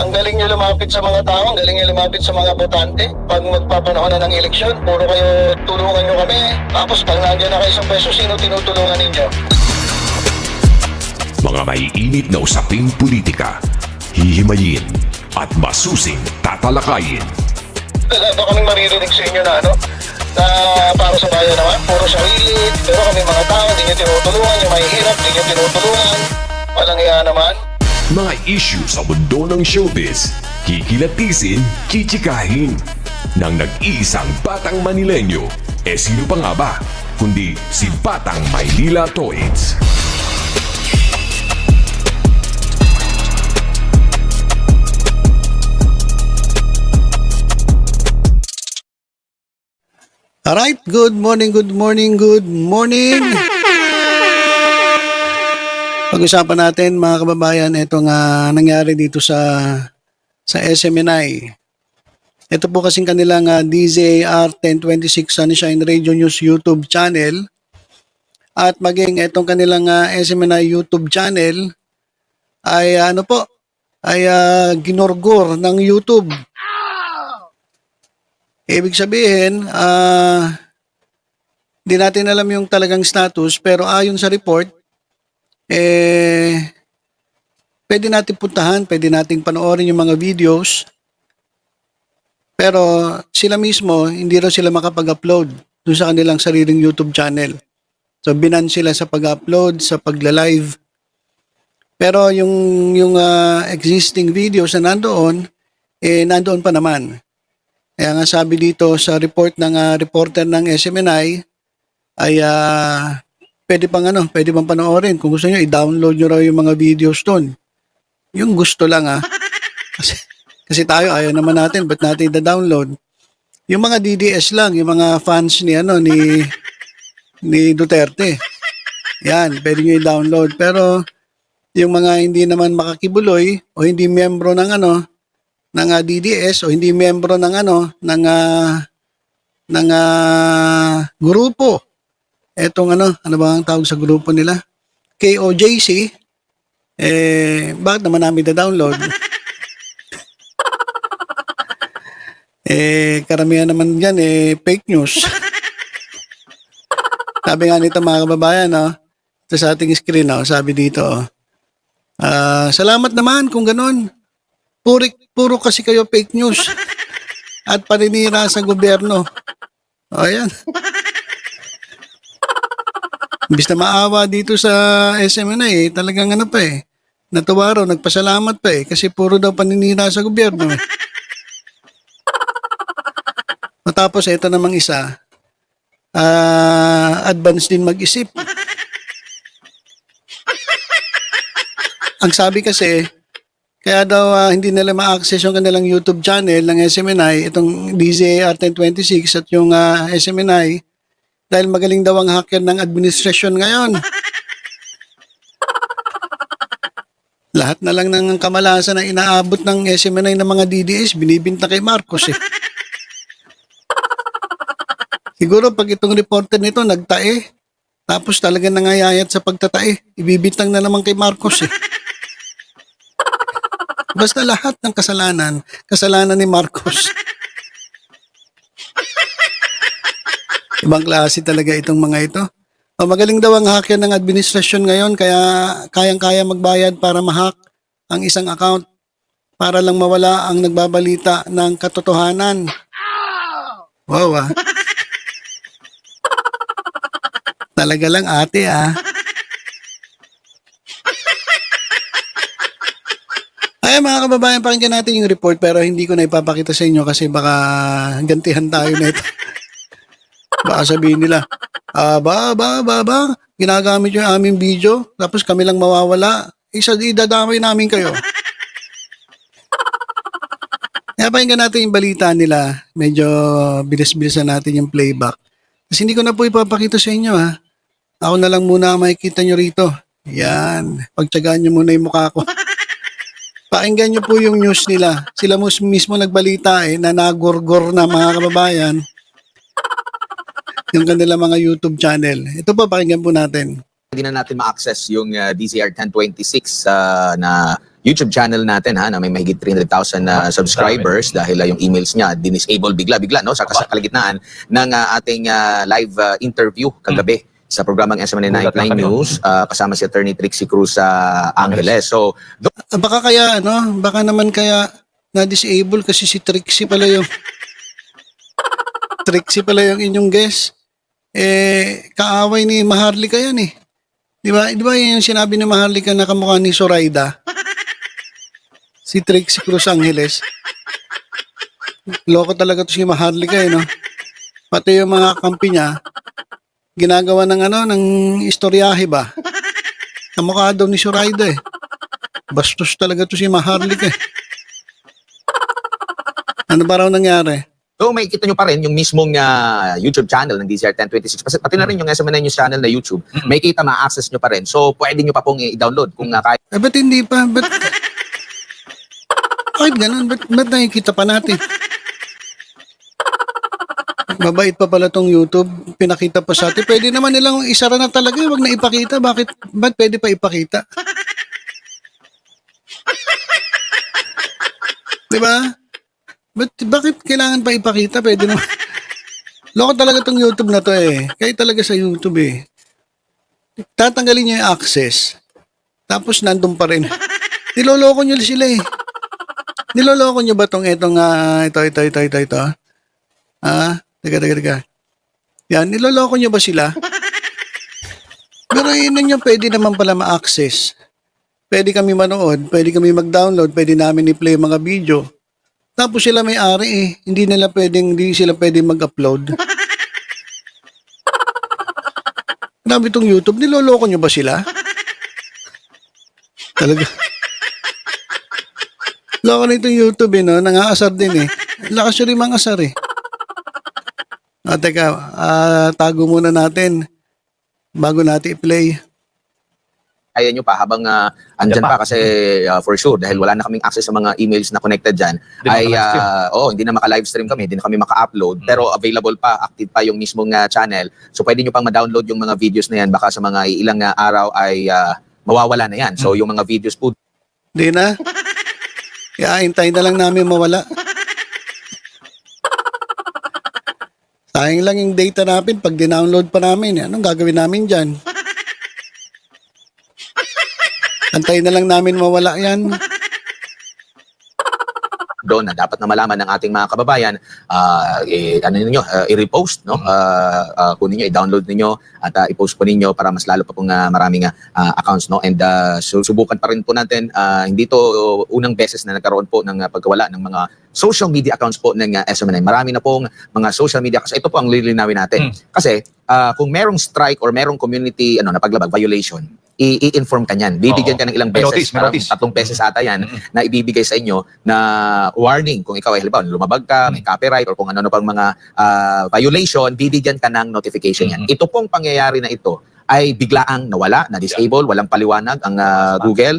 Ang galing nyo lumapit sa mga tao, ang galing nyo lumapit sa mga botante. Pag magpapanahon na ng eleksyon, puro kayo tulungan nyo kami. Tapos pag nandiyan na kayo sa pwesto, sino tinutulungan ninyo? Mga maiinit na usaping politika, hihimayin at masusing tatalakayin. Wala ba kaming maririnig sa inyo na na para sa bayan naman, puro sarili, pero kami mga tao, hindi nyo tinutulungan, yung mahihirap, hindi nyo tinutulungan. Walang iya naman. Mga issue sa mundo ng showbiz, kikilatisin, chichikahin. Nang nag-iisang Batang Manilenyo, sino pa nga ba? Kundi si Batang Maynila Toits. Alright, good morning. Pag-usapan natin mga kababayan, itong nangyari dito sa SMNI. Ito po kasing kanilang DZAR 1026 Sunshine Radio News YouTube channel at maging itong kanilang SMNI YouTube channel ay ginorgor ng YouTube. Ibig sabihin, di natin alam yung talagang status, pero ayon sa report, pwede natin puntahan, pwede nating panoorin yung mga videos, pero sila mismo, hindi raw sila makapag-upload doon sa kanilang sariling YouTube channel. So, binan sila sa pag-upload, sa pagla-live. Pero yung existing videos na nandoon, nandoon pa naman. Kaya nga sabi dito sa report ng reporter ng SMNI ay pwede pang panoorin. Kung gusto niyo i-download niyo raw yung mga videos doon. Yung gusto lang Kasi tayo ayaw naman natin, ba't natin i-download? Yung mga DDS lang, yung mga fans ni Duterte. Yan, pwede niyo i-download. Pero yung mga hindi naman makakibuloy o hindi miyembro ng DDS o hindi miyembro ng grupo. Etong ano ba ang tawag sa grupo nila? KOJC. Bakit naman namin da-download? Karamihan naman yan fake news. Sabi nga nito mga kababayan, ito sa ating screen, sabi dito, salamat naman kung ganun. Puro kasi kayo fake news at paninira sa gobyerno. O, ayan. Imbis na maawa dito sa SMNI, talagang natuwa raw, nagpasalamat pa kasi puro daw paninira sa gobyerno. Matapos ito namang isa, advance din mag-isip. Ang sabi kasi, kaya daw hindi nila ma-access yung kanilang YouTube channel ng SMNI, itong DZAR 1026 at yung SMNI, dahil magaling daw ang hacker ng administrasyon ngayon. Lahat na lang ng kamalasan na inaabot ng SMNI ng mga DDS, binibinta kay Marcos Siguro pag itong reporter nito nagtae, tapos talaga nangayayat sa pagtatae, ibibintang na naman kay Marcos Basta lahat ng kasalanan ni Marcos. Ibang klase talaga itong mga ito. Magaling daw ang hacker ng administrasyon ngayon, kaya kayang-kaya magbayad para ma-hack ang isang account para lang mawala ang nagbabalita ng katotohanan. Wow Talaga lang ate Ay mga kababayan, pakinggan natin yung report pero hindi ko na ipapakita sa inyo kasi baka gantihan tayo nito. Baka sabihin nila, ginagamit yung aming video tapos kami lang mawawala. Idadamay namin kayo. Kaya pakinggan natin yung balita nila. Medyo bilis-bilisan natin yung playback. Kasi hindi ko na po ipapakita sa inyo Ako na lang muna ang makikita nyo rito. Yan. Pagtsagaan nyo muna yung mukha ko. Pakinggan nyo po yung news nila. Sila mismo nagbalita na nagorgor na mga kababayan yung kanila mga YouTube channel. Ito pa, pakinggan po natin. Hindi na natin ma-access yung DZR 1026 na YouTube channel natin na may mahigit 300,000 na subscribers dahil yung emails niya dinisable bigla-bigla no sa kalagitnaan ng ating live interview kagabi sa programang SMNI Nightline News kasama si Attorney Trixie Cruz sa Angeles. So Baka kaya baka naman kaya na-disable kasi si Trixie pala yung inyong guest. Kaaway ni Maharlika yan eh. Di ba yan yung sinabi ni Maharlika na kamukha ni Zoraida? Si Trixie Cruz Angeles. Loko talaga to si Maharlika no? Pati yung mga kampi niya, ginagawa ng istoryahe ba? Kamukha daw ni Zoraida eh. Bastos talaga to si Maharlika eh. Ano ba raw nangyari? So makikita nyo pa rin yung mismong YouTube channel ng DZR 1026. Pati na rin yung SMNI News channel na YouTube. Makikita, ma-access nyo pa rin. So pwede nyo pa pong i-download kung kaya. Ba't hindi pa? Bakit ganun? Ba't nakikita pa natin? Mabait pa pala tong YouTube. Pinakita pa sa atin. Pwede naman nilang isara na talaga. Huwag na ipakita. Ba't pwede pa ipakita? Diba? Bakit kailangan pa ipakita? Pwede naman. Loko talaga tong YouTube na to eh. Kaya talaga sa YouTube eh. Tatanggalin niya yung access. Tapos nandun pa rin. Niloloko niyo sila eh. Niloloko niyo ba ito? Teka. Yan, niloloko niyo ba sila? Pero yun niyo, pwede naman pala ma-access. Pwede kami manood, pwede kami mag-download, pwede namin i-play mga video. Tapos sila may-ari eh. Hindi sila pwedeng mag-upload. Grabe itong YouTube, niloloko niyo ba sila? Talaga. Loko na itong YouTube no? Nangaasar din eh. Lakas yun rin mga asar eh. Teka, tago muna natin bago natin i-play. Kaya nyo pa habang andyan pa kasi for sure dahil wala na kaming access sa mga emails na connected dyan hindi na maka-livestream kami, hindi na kami maka-upload pero available pa, active pa yung mismong channel. So pwede nyo pang ma-download yung mga videos na yan, baka sa mga ilang araw ay mawawala na yan. So yung mga videos po Di na. Kaya hintayin na lang namin mawala. Sayang lang yung data namin pag dinownload pa namin. Anong gagawin namin dyan? Antayin na lang namin mawala yan. doon na dapat na malaman ng ating mga kababayan, i-repost, no? Kunin niyo, i-download niyo at i-post po ninyo para mas lalo pa pong maraming accounts, no? And susubukan pa rin po natin, hindi to unang beses na nagkaroon po ng pagkawala ng mga social media accounts po ng SMNI. Marami na pong mga social media accounts. Ito po ang lilinawin natin. Kasi kung merong strike or merong community na paglabag, violation, i-inform ka niyan. Bibigyan ka ng ilang beses, parang 3 beses ata yan, na ibibigay sa inyo na warning. Kung ikaw ay halimbawa, lumabag ka, may copyright, or kung ano pang mga violation, bibigyan ka ng notification yan. Ito pong pangyayari na ito ay biglaang nawala, na-disable, walang paliwanag ang Google.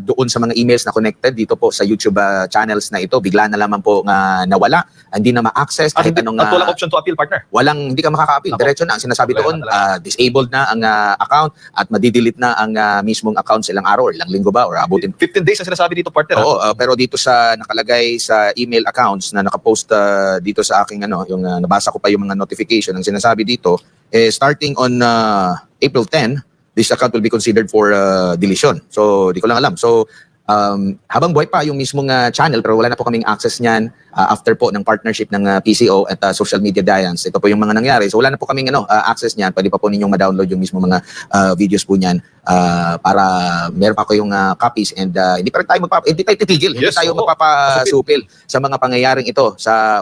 Doon sa mga emails na connected dito po sa YouTube channels na ito, bigla na lamang po nawala. Hindi na ma-access kahit anong... At walang option to appeal, partner? Hindi ka makaka-appeal. Diretso na. Ang sinasabi doon, disabled na ang account at madidelete na ang mismong account sa ilang araw, ilang linggo ba, or abutin. 15 days ang sinasabi dito, partner. Oo, pero dito sa nakalagay sa email accounts na nakapost dito sa aking yung nabasa ko pa yung mga notification, ang sinasabi dito, starting on April 10, this account will be considered for deletion. So, di ko lang alam. So, habang buhay pa yung mismong channel, pero wala na po kaming access niyan after po ng partnership ng PCO at Social Media Giants. Ito po yung mga nangyari. So, wala na po kaming access niyan. Pwede pa po ninyong ma-download yung mismong mga videos po niyan para meron pa ko yung copies and hindi pa rin tayo hindi tayo titigil. Hindi tayo magpapasupil sa mga pangyayaring ito.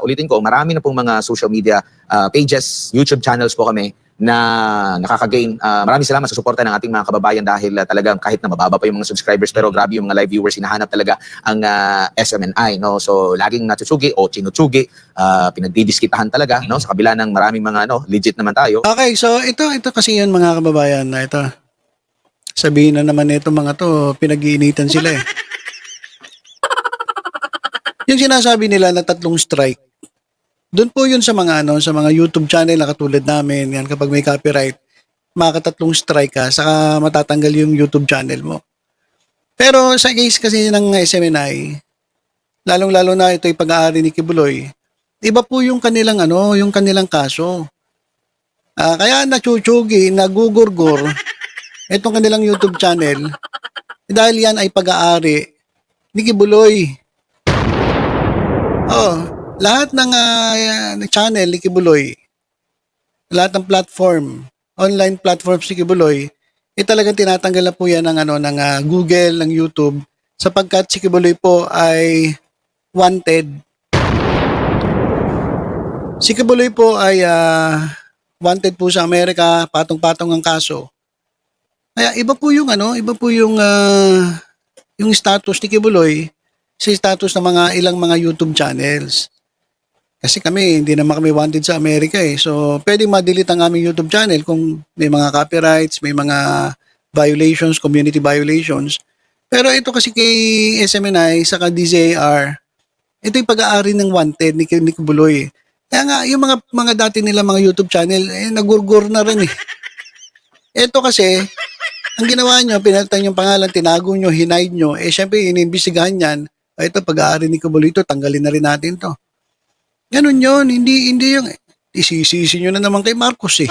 Ulitin ko, marami na pong mga social media pages, YouTube channels po kami na nakaka-gain. Maraming salamat sa suporta ng ating mga kababayan dahil talagang kahit na mababa pa yung mga subscribers pero grabe yung mga live viewers, hinahanap talaga ang SMNI, no? So laging natutsugi o chinutsugi, pinagdidiskitahan talaga, no? Sa kabila ng maraming mga legit naman tayo. Okay, so ito kasi yun mga kababayan na ito. Sabihin na naman ito mga to, pinag-iinitan sila eh. Yung sinasabi nila na 3 strike. Doon po yun sa mga sa mga YouTube channel na katulad namin, yan kapag may copyright, maka 3 strike ka, saka matatanggal yung YouTube channel mo. Pero sa case kasi ng SMNI, lalong-lalo na ito'y pag-aari ni Kibuloy, iba po yung kanilang yung kanilang kaso. Kaya nachuchugi, nagugurgur itong kanilang YouTube channel dahil yan ay pag-aari ni Kibuloy. Lahat ng channel ni Kibuloy, lahat ng platform, online platforms ni Kibuloy, talagang tinatanggal na po yan ng Google, ng YouTube, sapagkat si Kibuloy po ay wanted. Si Kibuloy po ay wanted po sa Amerika, patong-patong ang kaso. Kaya iba po yung yung status ni Kibuloy sa status ng ilang mga YouTube channels. Kasi kami, hindi naman kami wanted sa Amerika eh. So, pwedeng ma-delete ang aming YouTube channel kung may mga copyrights, may mga violations, community violations. Pero ito kasi kay SMNI, saka DZAR, ito yung pag-aari ng wanted ni Kibuloy. Kaya nga, yung mga dati nila mga YouTube channel, nagurgur na rin eh. Ito kasi, ang ginawa nyo, pinalitan yung pangalan, tinago nyo, hinide nyo, syempre, iniimbestigahan yan. Ito, pag-aari ni Kibuloy ito, tanggalin na rin natin to. Ganun yun, hindi yung isisisi nyo na naman kay Marcos eh.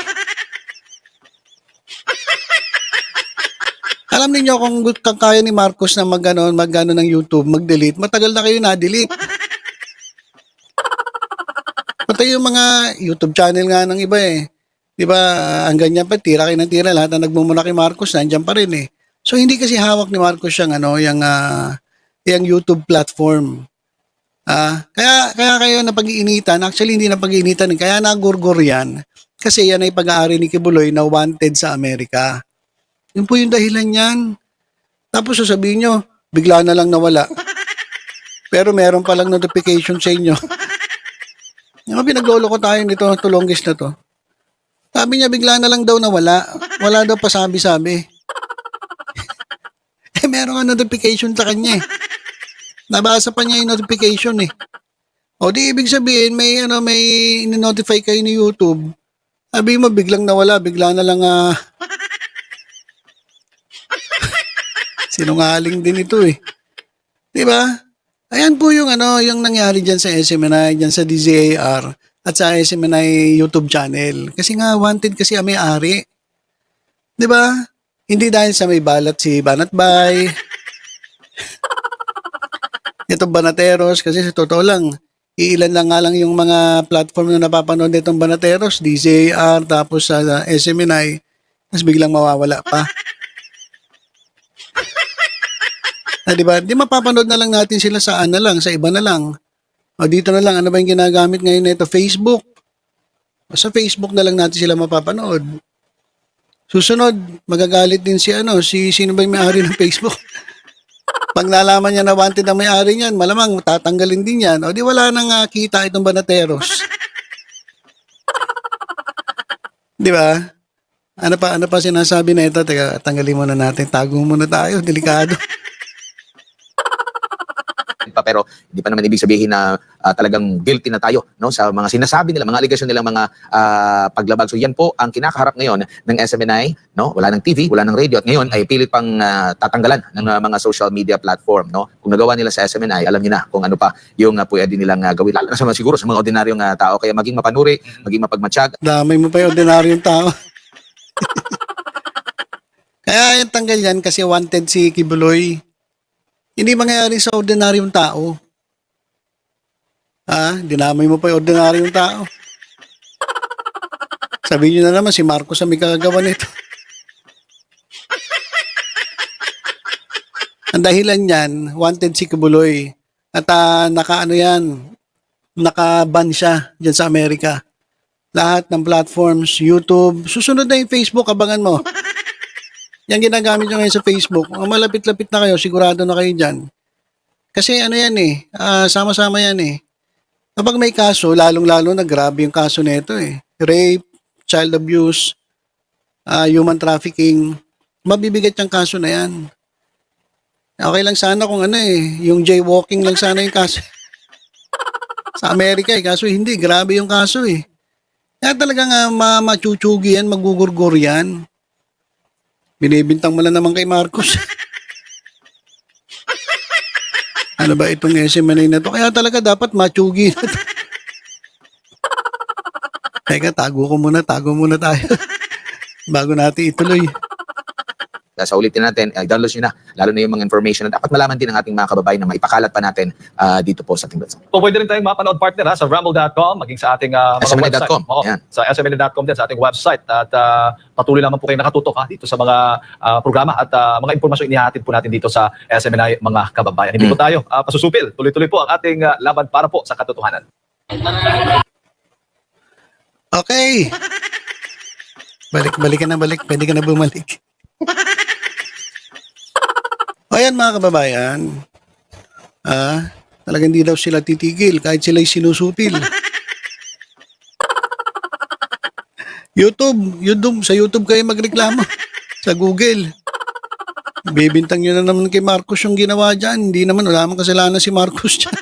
Alam niyo kung kaya ni Marcos na mag-ano ng YouTube, mag-delete, matagal na kayo na-delete. Pati yung mga YouTube channel nga ng iba eh. Di ba, ang ganyan pa, tira kayo ng tira, lahat na nagmumula kay Marcos, nandiyan pa rin eh. So, hindi kasi hawak ni Marcos yung YouTube platform. Kaya kayo napag-iinitan, actually hindi napag-iinitan, kaya nagurgur yan, kasi yan ay pag-aari ni Kibuloy na wanted sa Amerika. Yun po yung dahilan yan. Tapos sasabihin nyo, bigla na lang nawala. Pero meron palang notification sa inyo. Yung pinaglolo ko tayo nito, tulongis na to. Sabi niya, bigla na lang daw nawala. Wala daw pasabi-sabi. Meron nga notification sa kanya eh. Nabasa pa niya yung notification eh. O di ibig sabihin, may in-notify kayo ni YouTube. Sabi mo, biglang nawala, bigla na lang sinungaling din ito eh. Di ba? Ayan po yung yung nangyari dyan sa SMNI, dyan sa DZAR, at sa SMNI YouTube channel. Kasi nga, wanted kasi ang may-ari. Di ba? Hindi dahil sa may balat si Banatbay. Itong Banateros, kasi sa totoo lang, iilan lang nga lang yung mga platform na napapanood nitong Banateros, DZAR, tapos sa SMNI, tapos biglang mawawala pa. Diba? Di mapapanood na lang natin sila sa sa iba na lang. O dito na lang, ano ba yung ginagamit ngayon nito? Facebook. O sa Facebook na lang natin sila mapapanood. Susunod, magagalit din sino ba yung may-ari ng Facebook? Pag nalaman niya na wanted ang may-ari niyan, malamang tatanggalin din yan. O di wala nang kita itong Banateros. Di ba? Ano pa sinasabi na ito? Teka, tanggalin muna natin. Tago muna tayo. Delikado. Pero hindi pa naman ibig sabihin na talagang guilty na tayo sa mga sinasabi nila, mga allegation nila, mga paglabag. So yan po ang kinakaharap ngayon ng SMNI, wala ng TV, wala ng radio, at ngayon ay pilit pang tatanggalan ng mga social media platform. Kung nagawa nila sa SMNI, alam niyo na kung ano pa yung pwede nilang gawin, lalo na siguro sa mga ordinaryong tao. Kaya maging mapanuri, maging mapagmatsyag. Damay mo pa yung ordinaryong tao. Kaya yung tanggal yan kasi wanted si Kibuloy. Hindi mangyayari sa ordinaryong tao. Dinamay mo pa yung ordinaryong tao. Sabihin nyo na naman, si Marcos ang may kagagawa nito. Ang dahilan yan, wanted si Kibuloy. At naka-ban siya dyan sa Amerika. Lahat ng platforms, YouTube, susunod na yung Facebook, abangan mo. Yan ginagamit nyo ngayon sa Facebook. Malapit-lapit na kayo, sigurado na kayo dyan. Kasi yan eh, sama-sama yan eh. Kapag may kaso, lalong-lalo na grabe yung kaso nito eh. Rape, child abuse, human trafficking, mabibigat yung kaso na yan. Okay lang sana kung yung jaywalking lang sana yung kaso. Sa Amerika eh, kaso hindi, grabe yung kaso eh. Kaya talagang machuchugi yan, magugurgur yan. Binibintang mo lang naman kay Marcos. Ano ba itong SMNA na to? Kaya talaga dapat matsugi na to. Teka, tago muna tayo. Bago natin ituloy. Sa ulitin natin, download nyo na, lalo na yung mga information na dapat malaman din ng ating mga kababayan na maipakalat pa natin dito po sa ating bansa. So pwede rin tayong mapanood partner sa rumble.com, maging sa ating mga SMNA.com, website. Oo, yan. sa SMNA.com din, sa ating website. At patuloy naman po kayo nakatutok dito sa mga programa at mga impormasyon inihatid po natin dito sa SMNA mga kababayan. Hindi po tayo pasusupil. Tuloy-tuloy po ang ating laban para po sa katotohanan. Okay. Balik ka na. Pwede ka na bumalik. O yan mga kababayan. Talagang hindi daw sila titigil kahit sila'y sinusupil. Sa YouTube kayo magreklamo. Sa Google. Bibintang nyo na naman kay Marcos yung ginawa dyan. Hindi naman, wala naman kasalanan si Marcos dyan.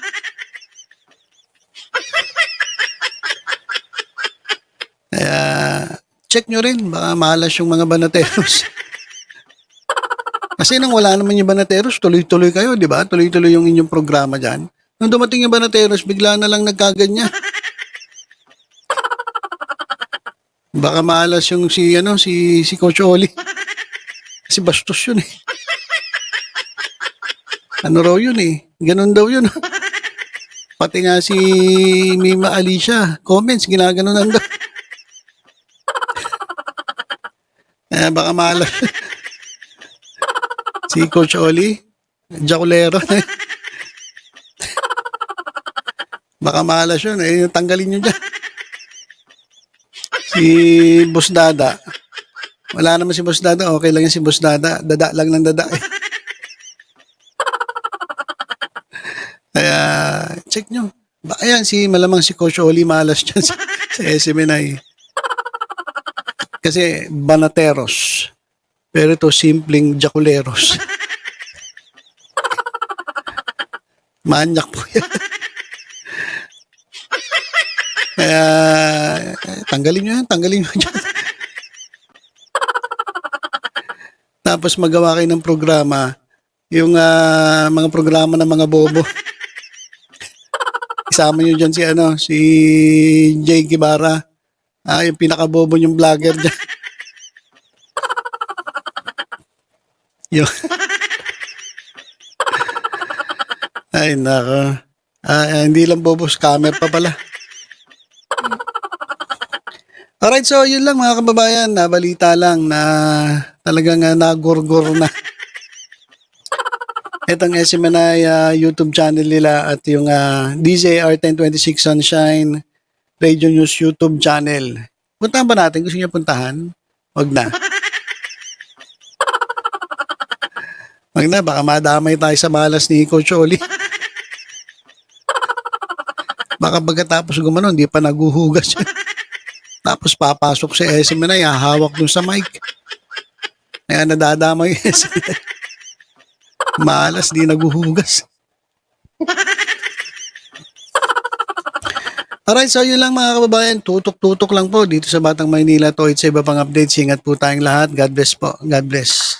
Kaya, check nyo rin. Baka malas yung mga banateros. Kasi nang wala naman yung banateros, tuloy-tuloy kayo, di ba? Tuloy-tuloy yung inyong programa dyan. Nung dumating yung banateros, bigla na lang nagkaganya. Baka malas yung si Coach Oli. Kasi bastos yun eh. Ano raw yun eh. Ganun daw yun. Pati nga si Mima Alicia, comments, ginaganunan daw. Baka malas. Si Coach Oli, Jaculero. Baka malas yun. Tanggalin nyo dyan. Si Boss Dada. Wala naman si Boss Dada. Okay lang yan si Boss Dada. Dada lang ng dada. Kaya, check nyo. Ayan, malamang si Coach Oli malas dyan sa SMNI. Kasi banateros. Pero ito, simpleng jaculeros. Manyak po yan. Kaya, tanggalin nyo dyan. Tapos magawa kayo ng programa, yung mga programa ng mga bobo. Isama nyo dyan si Jay Guevara. Yung pinakabobo yung vlogger dyan. Ay, nako. Hindi lang bobo, scammer pa pala. Alright, so yun lang mga kababayan. Nabalita lang na talagang nagurgur na. Itong SMNI YouTube channel nila at yung DZR 1026 Sunshine Radio News YouTube channel. Puntahan ba natin? Gusto niyo puntahan? Wag na. Wag na, baka madamay tayo sa malas ni Coach Oli. Baka pagkatapos gumanon, hindi pa naguhugas. Tapos papasok sa SMNI, hahawak dun sa mic. Kaya nadadamay yung SMNI. Malas, di naguhugas. Alright, so yun lang mga kababayan. Tutok-tutok lang po dito sa Batang Maynila. To, sa iba pang updates. Ingat po tayong lahat. God bless po. God bless.